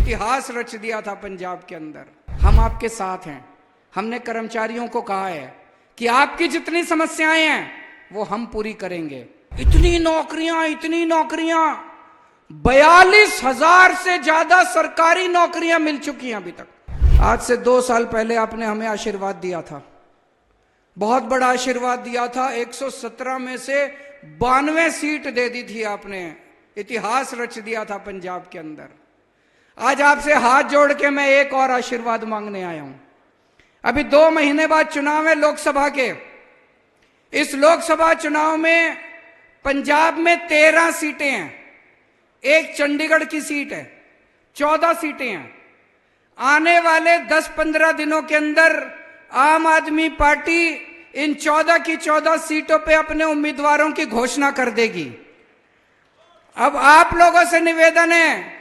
इतिहास रच दिया था पंजाब के अंदर। हम आपके साथ हैं। हमने कर्मचारियों को कहा है कि आपकी जितनी समस्याएं हैं वो हम पूरी करेंगे। इतनी नौकरियां 42,000 से ज्यादा सरकारी नौकरियां मिल चुकी हैं अभी तक। आज से 2 साल पहले आपने हमें आशीर्वाद दिया था, बहुत बड़ा आशीर्वाद दिया था। 117 में से 92 सीट दे दी थी आपने। इतिहास रच दिया था पंजाब के अंदर। आज आपसे हाथ जोड़ के मैं एक और आशीर्वाद मांगने आया हूं। अभी 2 महीने बाद चुनाव है लोकसभा के। इस लोकसभा चुनाव में पंजाब में 13 सीटें हैं, एक चंडीगढ़ की सीट है, 14 सीटें हैं। आने वाले 10-15 दिनों के अंदर आम आदमी पार्टी इन 14 की 14 सीटों पे अपने उम्मीदवारों की घोषणा कर देगी। अब आप लोगों से निवेदन है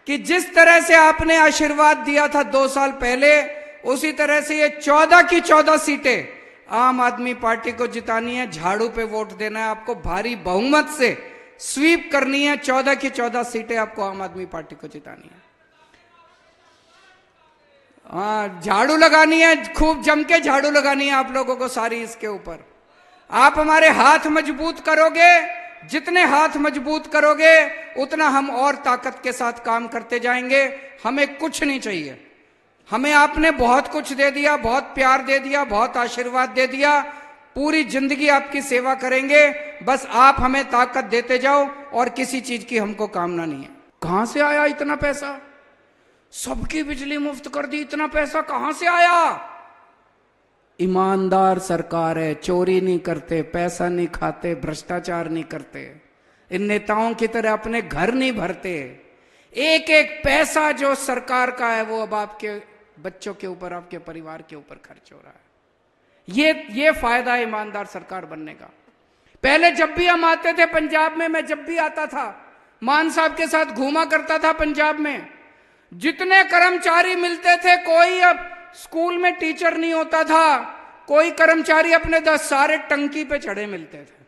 कि जिस तरह से आपने आशीर्वाद दिया था 2 साल पहले, उसी तरह से ये 14 की 14 सीटें आम आदमी पार्टी को जितानी है। झाड़ू पे वोट देना है आपको, भारी बहुमत से स्वीप करनी है। 14 की 14 सीटें आपको आम आदमी पार्टी को जितानी है। हाँ, झाड़ू लगानी है, खूब जम के झाड़ू लगानी है आप लोगों को सारी इसके ऊपर। आप हमारे हाथ मजबूत करोगे, जितने हाथ मजबूत करोगे उतना हम और ताकत के साथ काम करते जाएंगे। हमें कुछ नहीं चाहिए। हमें आपने बहुत कुछ दे दिया, बहुत प्यार दे दिया, बहुत आशीर्वाद दे दिया। पूरी जिंदगी आपकी सेवा करेंगे। बस आप हमें ताकत देते जाओ और किसी चीज की हमको कामना नहीं है। कहां से आया इतना पैसा? सबकी बिजली मुफ्त कर दी, इतना पैसा कहां से आया? ईमानदार सरकार है, चोरी नहीं करते, पैसा नहीं खाते, भ्रष्टाचार नहीं करते, इन नेताओं की तरह अपने घर नहीं भरते। एक एक पैसा जो सरकार का है वो अब आपके बच्चों के ऊपर, आपके परिवार के ऊपर खर्च हो रहा है। ये फायदा है ईमानदार सरकार बनने का। पहले जब भी हम आते थे पंजाब में, मैं जब भी आता था मान साहब के साथ घूमा करता था पंजाब में, जितने कर्मचारी मिलते थे, कोई अब स्कूल में टीचर नहीं होता था, कोई कर्मचारी अपने 10 सारे टंकी पे चढ़े मिलते थे।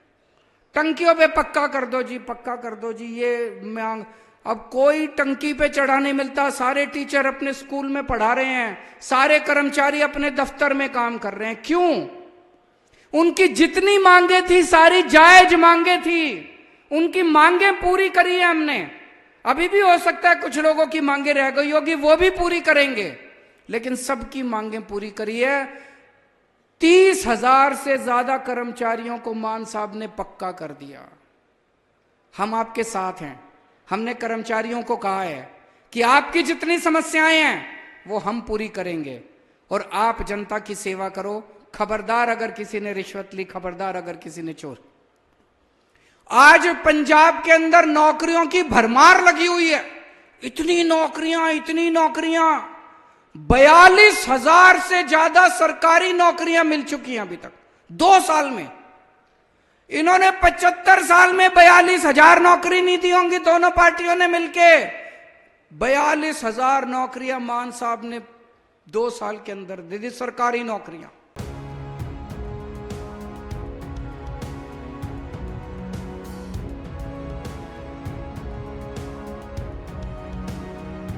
टंकियों पे पक्का कर दो जी, पक्का कर दो जी, ये मांग। अब कोई टंकी पे चढ़ा नहीं मिलता। सारे टीचर अपने स्कूल में पढ़ा रहे हैं, सारे कर्मचारी अपने दफ्तर में काम कर रहे हैं। क्यों? उनकी जितनी मांगे थी सारी जायज मांगे थी, उनकी मांगे पूरी करी है हमने। अभी भी हो सकता है कुछ लोगों की मांगे रह गई होगी, वो भी पूरी करेंगे, लेकिन सबकी मांगे पूरी करी है। 30,000 से ज्यादा कर्मचारियों को मान साहब ने पक्का कर दिया। हम आपके साथ हैं। हमने कर्मचारियों को कहा है कि आपकी जितनी समस्याएं हैं वो हम पूरी करेंगे और आप जनता की सेवा करो। खबरदार अगर किसी ने रिश्वत ली, खबरदार अगर किसी ने चोर। आज पंजाब के अंदर नौकरियों की भरमार लगी हुई है। इतनी नौकरियां 42,000 से ज्यादा सरकारी नौकरियां मिल चुकी हैं अभी तक 2 साल में। इन्होंने 75 साल में 42,000 नौकरी नहीं दी होंगी दोनों पार्टियों ने मिलके। 42,000 नौकरियां मान साहब ने 2 साल के अंदर दे दी, सरकारी नौकरियां।